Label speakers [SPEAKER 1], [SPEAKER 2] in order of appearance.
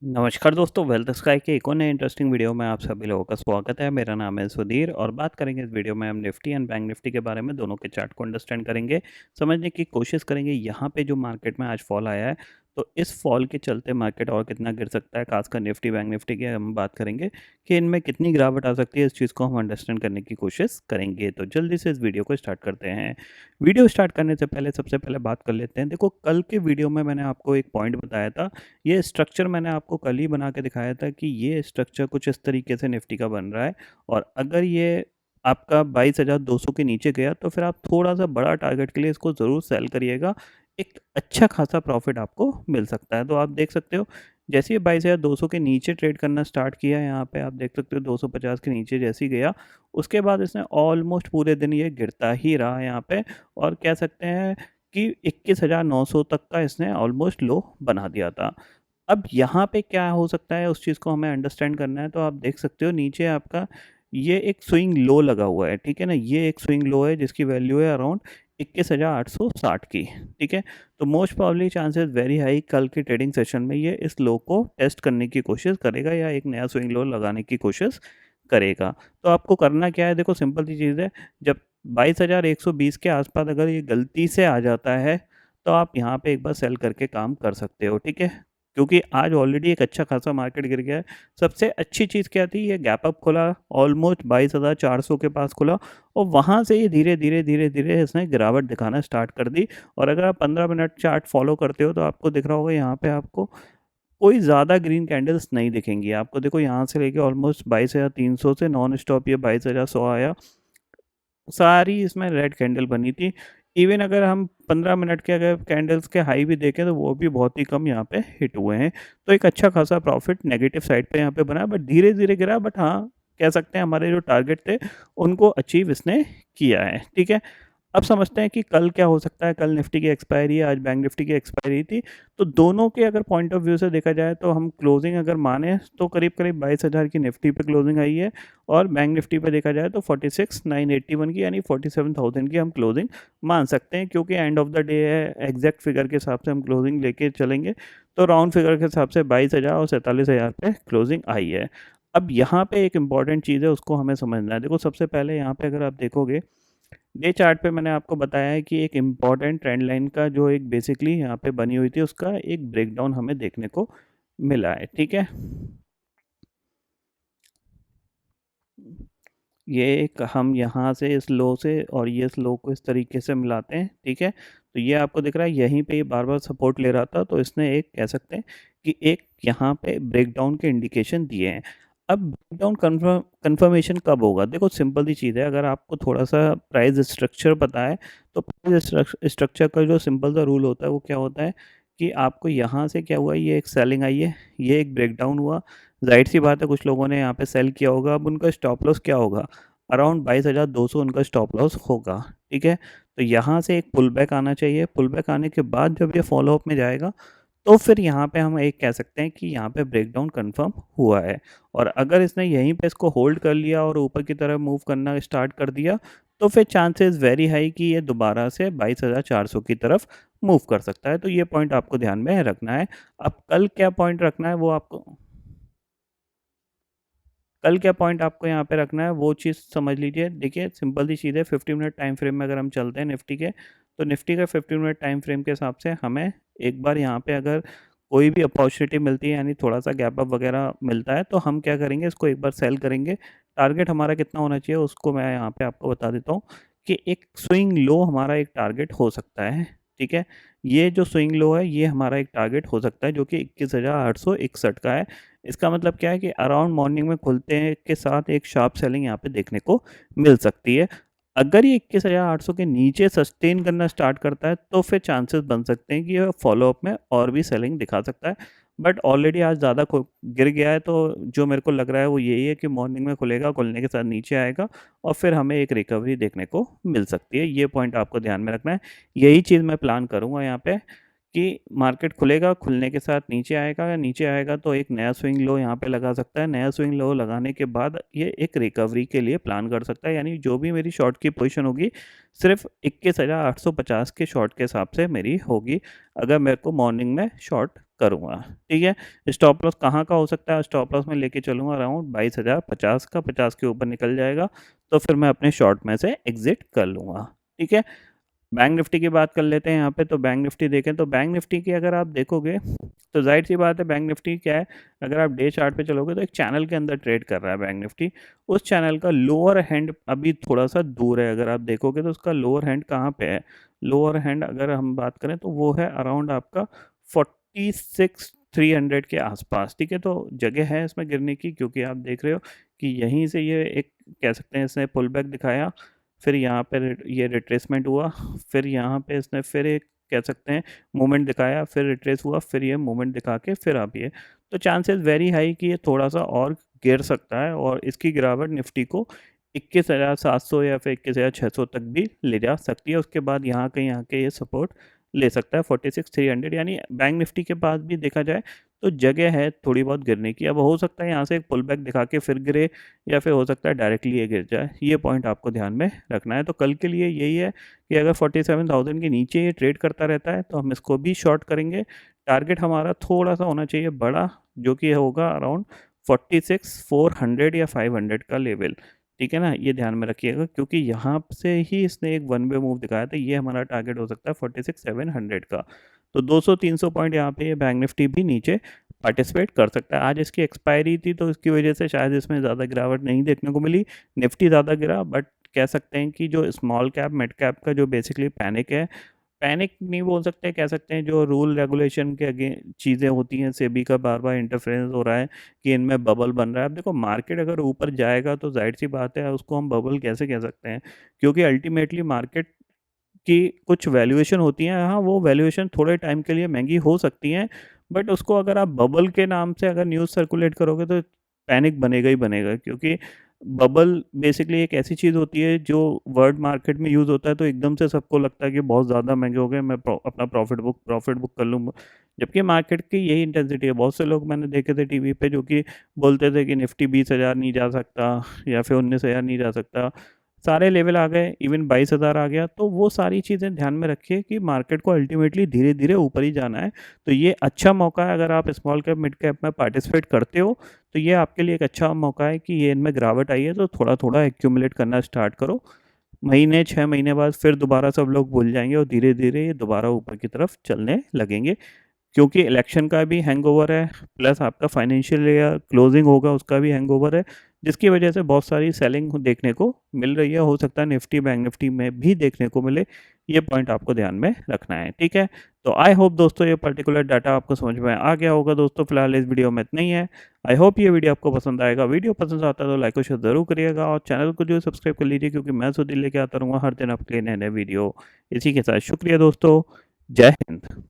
[SPEAKER 1] नमस्कार दोस्तों, wealth sky के एक और नए इंटरेस्टिंग वीडियो में आप सभी लोगों का स्वागत है। मेरा नाम है सुधीर और बात करेंगे इस वीडियो में हम निफ्टी एंड बैंक निफ्टी के बारे में, दोनों के चार्ट को अंडरस्टैंड करेंगे, समझने की कोशिश करेंगे यहाँ पे जो मार्केट में आज फॉल आया है, तो इस फॉल के चलते मार्केट और कितना गिर सकता है। खासकर निफ्टी बैंक निफ्टी की हम बात करेंगे कि इनमें कितनी गिरावट आ सकती है। इस चीज़ को हम अंडरस्टैंड करने की कोशिश करेंगे। तो जल्दी से इस वीडियो को स्टार्ट करते हैं। वीडियो स्टार्ट करने से पहले सबसे पहले बात कर लेते हैं। देखो, कल के वीडियो में मैंने आपको एक पॉइंट बताया था। ये स्ट्रक्चर मैंने आपको कल ही बना के दिखाया था कि ये स्ट्रक्चर कुछ इस तरीके से निफ्टी का बन रहा है, और अगर ये आपका 22,200 के नीचे गया तो फिर आप थोड़ा-सा बड़ा टारगेट के लिए इसको ज़रूर सेल करिएगा। एक अच्छा खासा प्रॉफ़िट आपको मिल सकता है। तो आप देख सकते हो, जैसे ही 22,200 के नीचे ट्रेड करना स्टार्ट किया, यहाँ पे आप देख सकते हो 250 के नीचे जैसे ही गया, उसके बाद इसने ऑलमोस्ट पूरे दिन ये गिरता ही रहा यहाँ पे, और कह सकते हैं कि 21,900 तक का इसने ऑलमोस्ट लो बना दिया था। अब यहाँ पे क्या हो सकता है, उस चीज़ को हमें अंडरस्टैंड करना है। तो आप देख सकते हो नीचे आपका ये एक स्विंग लो लगा हुआ है, ठीक है ना? ये एक स्विंग लो है जिसकी वैल्यू है अराउंड 21,860 की, ठीक है? तो most probably chances very high कल के ट्रेडिंग सेशन में ये इस लो को टेस्ट करने की कोशिश करेगा या एक नया स्विंग लो लगाने की कोशिश करेगा। तो आपको करना क्या है, देखो सिंपल सी चीज़ है। जब 22,120 के आस-पास अगर ये गलती से आ जाता है, तो आप यहाँ पे एक बार सेल करके काम कर सकते हो, ठीक है? क्योंकि आज ऑलरेडी एक अच्छा खासा मार्केट गिर गया है। सबसे अच्छी चीज़ क्या थी, ये गैप अप खुला, ऑलमोस्ट 22,400 के पास खुला, और वहाँ से ये धीरे-धीरे इसने गिरावट दिखाना स्टार्ट कर दी। और अगर आप 15 मिनट चार्ट फॉलो करते हो तो आपको दिख रहा होगा यहाँ पे आपको कोई ज़्यादा ग्रीन कैंडल्स नहीं दिखेंगी आपको। देखो यहाँ से लेके ऑलमोस्ट 22,300 से नॉन स्टॉप ये 22,100 आया, सारी इसमें रेड कैंडल बनी थी। इवन अगर हम 15 मिनट के अगर कैंडल्स के हाई भी देखें तो वो भी बहुत ही कम यहाँ पे हिट हुए हैं। तो एक अच्छा खासा प्रॉफिट नेगेटिव साइड पे यहाँ पे बना, बट धीरे-धीरे गिरा, बट हाँ, कह सकते हैं हमारे जो टारगेट थे उनको अचीव इसने किया है, ठीक है? अब समझते हैं कि कल क्या हो सकता है। कल निफ्टी की एक्सपायरी है, आज बैंक निफ्टी की एक्सपायरी थी। तो दोनों के अगर पॉइंट ऑफ व्यू से देखा जाए तो हम क्लोजिंग अगर माने तो करीब-करीब 22,000 की निफ्टी पे क्लोजिंग आई है, और बैंक निफ्टी पे देखा जाए तो 46,981 की, यानी 47,000 की हम क्लोजिंग मान सकते हैं। क्योंकि एंड ऑफ द डे है, एग्जैक्ट फिगर के हिसाब से हम क्लोजिंग लेके चलेंगे, तो राउंड फिगर के हिसाब से 22,000 और 47,000 पे क्लोजिंग आई है। अब यहाँ पे एक इम्पॉर्टेंट चीज़ है, उसको हमें समझना है। देखो सबसे पहले यहाँ पे अगर आप देखोगे, डे चार्ट पे मैंने आपको बताया है कि एक इम्पॉर्टेंट ट्रेंड लाइन का जो एक बेसिकली यहाँ पे बनी हुई थी, उसका एक ब्रेकडाउन हमें देखने को मिला है, ठीक है? ये एक हम यहाँ से इस लो से और ये इस लो को इस तरीके से मिलाते हैं, ठीक है? तो ये आपको दिख रहा है, यहीं पे ये बार-बार सपोर्ट ले रहा था, तो इसने एक कह सकते हैं कि एक यहाँ पे ब्रेकडाउन के इंडिकेशन दिए हैं। अब ब्रेकडाउन कन्फर्मेशन कब होगा? देखो सिंपल सी चीज़ है, अगर आपको थोड़ा-सा प्राइस स्ट्रक्चर पता है, तो प्राइस स्ट्रक्चर का जो सिंपल सा रूल होता है वो क्या होता है कि आपको यहाँ से क्या हुआ, ये एक सेलिंग आई है, ये एक ब्रेकडाउन हुआ, ज़ाहिर-सी बात है कुछ लोगों ने यहाँ पे सेल किया होगा। अब उनका स्टॉप लॉस क्या होगा? अराउंड 22,200 उनका स्टॉप लॉस होगा, ठीक है? तो यहाँ से एक पुल बैक आना चाहिए। पुल बैक आने के बाद जब ये फॉलो अप में जाएगा, तो फिर यहाँ पे हम एक कह सकते हैं कि यहाँ पे ब्रेकडाउन कंफर्म हुआ है। और अगर इसने यहीं पे इसको होल्ड कर लिया और ऊपर की तरफ मूव करना स्टार्ट कर दिया, तो फिर चांसेस वेरी हाई कि ये दोबारा से 22,400 की तरफ मूव कर सकता है। तो ये पॉइंट आपको ध्यान में रखना है। अब कल क्या पॉइंट आपको यहाँ पे रखना है वो चीज़ समझ लीजिए। देखिए सिंपल सी चीज़ है, 50 मिनट टाइम फ्रेम में अगर हम चलते हैं निफ्टी के, तो निफ्टी का 50 मिनट टाइम फ्रेम के हिसाब से हमें एक बार यहाँ पे अगर कोई भी अपॉर्चुनिटी मिलती है, यानी थोड़ा सा गैप अप वगैरह मिलता है, तो हम क्या करेंगे, इसको एक बार सेल करेंगे। टारगेट हमारा कितना होना चाहिए उसको मैं यहाँ पे आपको बता देता हूँ कि एक स्विंग लो हमारा एक टारगेट हो सकता है, ठीक है? ये जो स्विंग लो है ये हमारा एक टारगेट हो सकता है, जो कि 21,861 का है। इसका मतलब क्या है कि अराउंड मॉर्निंग में खुलते हैं के साथ एक शार्प सेलिंग यहाँ पे देखने को मिल सकती है। अगर ये 21,800 के नीचे सस्टेन करना स्टार्ट करता है, तो फिर चांसेस बन सकते हैं कि ये फॉलो अप में और भी सेलिंग दिखा सकता है। बट ऑलरेडी आज ज़्यादा गिर गया है, तो जो मेरे को लग रहा है वो यही है कि मॉर्निंग में खुलेगा, खुलने के साथ नीचे आएगा, और फिर हमें एक रिकवरी देखने को मिल सकती है। ये पॉइंट आपको ध्यान में रखना है। यही चीज़ मैं प्लान करूँगा यहाँ पे कि मार्केट खुलेगा, खुलने के साथ नीचे आएगा, या नीचे आएगा तो एक नया स्विंग लो यहाँ पे लगा सकता है। नया स्विंग लो लगाने के बाद ये एक रिकवरी के लिए प्लान कर सकता है, यानी जो भी मेरी शॉर्ट की पोजीशन होगी, सिर्फ 21,850 के शॉर्ट के हिसाब से मेरी होगी, अगर मेरे को मॉर्निंग में शॉर्ट करूँगा, ठीक है। स्टॉप लॉस कहाँ का हो सकता है, स्टॉप लॉस मैं लेके चलूँगा अराउंड 22,050 का, 50 के ऊपर निकल जाएगा तो फिर मैं अपने शॉर्ट में से एग्ज़िट कर लूँगा, ठीक है। बैंक निफ्टी की बात कर लेते हैं यहाँ पे। तो बैंक निफ्टी देखें तो बैंक निफ्टी की अगर आप देखोगे तो जाहिर सी बात है, बैंक निफ्टी क्या है, अगर आप डे चार्ट पे चलोगे तो एक चैनल के अंदर ट्रेड कर रहा है बैंक निफ्टी। उस चैनल का लोअर हैंड अभी थोड़ा सा दूर है, अगर आप देखोगे तो उसका लोअर हैंड कहाँ पे है, लोअर हैंड अगर हम बात करें तो वो है अराउंड आपका 46,300 के आसपास, ठीक है। तो जगह है इसमें गिरने की, क्योंकि आप देख रहे हो कि यहीं से ये एक कह सकते हैं इसने पुल बैक दिखाया, फिर यहाँ पे ये रिट्रेसमेंट हुआ, फिर यहाँ पे इसने फिर एक कह सकते हैं मूवमेंट दिखाया, फिर रिट्रेस हुआ, फिर ये मूवमेंट दिखा के फिर आप ये, तो चांसेस वेरी हाई कि ये थोड़ा सा और गिर सकता है और इसकी गिरावट निफ्टी को 21,700 या फिर 21,600 तक भी ले जा सकती है। उसके बाद यहाँ कहीं आके ये सपोर्ट ले सकता है 46,300, यानी बैंक निफ्टी के पास भी देखा जाए तो जगह है थोड़ी बहुत गिरने की। अब हो सकता है यहाँ से एक पुल बैक दिखा के फिर गिरे, या फिर हो सकता है डायरेक्टली ये गिर जाए। ये पॉइंट आपको ध्यान में रखना है। तो कल के लिए यही है कि अगर 47,000 के नीचे ये ट्रेड करता रहता है तो हम इसको भी शॉर्ट करेंगे। टारगेट हमारा थोड़ा सा होना चाहिए बड़ा, जो कि होगा अराउंड 46,400 या 500 का लेवल, ठीक है ना। ये ध्यान में रखिएगा, क्योंकि यहाँ से ही इसने एक वन वे मूव दिखाया था। ये हमारा टारगेट हो सकता है 46,700 का। तो 200-300 पॉइंट यहाँ पे ये बैंक निफ्टी भी नीचे पार्टिसिपेट कर सकता है। आज इसकी एक्सपायरी थी तो इसकी वजह से शायद इसमें ज़्यादा गिरावट नहीं देखने को मिली, निफ्टी ज़्यादा गिरा। बट कह सकते हैं कि जो स्मॉल कैप मिड कैप का जो बेसिकली पैनिक है, पैनिक नहीं बोल सकते, कह सकते हैं जो रूल रेगुलेशन के अगे चीज़ें होती हैं, सेबी का बार बार इंटरफेरेंस हो रहा है कि इनमें बबल बन रहा है। अब देखो मार्केट अगर ऊपर जाएगा तो जाहिर सी बात है उसको हम बबल कैसे कह सकते हैं, क्योंकि अल्टीमेटली मार्केट की कुछ वैल्यूएशन होती हैं। हाँ, वो वैल्यूएशन थोड़े टाइम के लिए महंगी हो सकती हैं, बट उसको अगर आप बबल के नाम से अगर न्यूज़ सर्कुलेट करोगे तो पैनिक बनेगा ही बनेगा। क्योंकि बबल बेसिकली एक ऐसी चीज़ होती है जो वर्ल्ड मार्केट में यूज़ होता है, तो एकदम से सबको लगता है कि बहुत ज़्यादा महंगे हो गए, मैं अपना प्रॉफिट बुक कर लूँ। जबकि मार्केट की यही इंटेंसिटी है। बहुत से लोग मैंने देखे थे टीवी पे जो कि बोलते थे कि निफ्टी 20,000 नहीं जा सकता या फिर 19,000 नहीं जा सकता, सारे लेवल आ गए, इवन 22,000 आ गया। तो वो सारी चीज़ें ध्यान में रखिए कि मार्केट को अल्टीमेटली धीरे धीरे ऊपर ही जाना है। तो ये अच्छा मौका है, अगर आप स्मॉल कैप मिड कैप में पार्टिसिपेट करते हो तो ये आपके लिए एक अच्छा मौका है कि ये इनमें गिरावट आई है तो थोड़ा थोड़ा एक्यूमुलेट करना स्टार्ट करो। महीने 6 महीने बाद फिर दोबारा सब लोग भूल जाएंगे और धीरे धीरे ये दोबारा ऊपर की तरफ चलने लगेंगे। क्योंकि इलेक्शन का भी हैंगओवर है, प्लस आपका फाइनेंशियल ईयर क्लोजिंग होगा उसका भी हैंगओवर है, जिसकी वजह से बहुत सारी सेलिंग देखने को मिल रही है। हो सकता है निफ्टी बैंक निफ्टी में भी देखने को मिले। ये पॉइंट आपको ध्यान में रखना है, ठीक है। तो आई होप दोस्तों ये पर्टिकुलर डाटा आपको समझ में आ गया होगा। दोस्तों फिलहाल इस वीडियो में इतना ही है। आई होप ये वीडियो आपको पसंद आएगा। वीडियो पसंद आता है तो लाइक और शेयर जरूर करिएगा, और चैनल को जो सब्सक्राइब कर लीजिए, क्योंकि मैं सुधीर लेके आता रहूँगा हर दिन आपके लिए नए नए वीडियो। इसी के साथ शुक्रिया दोस्तों, जय हिंद।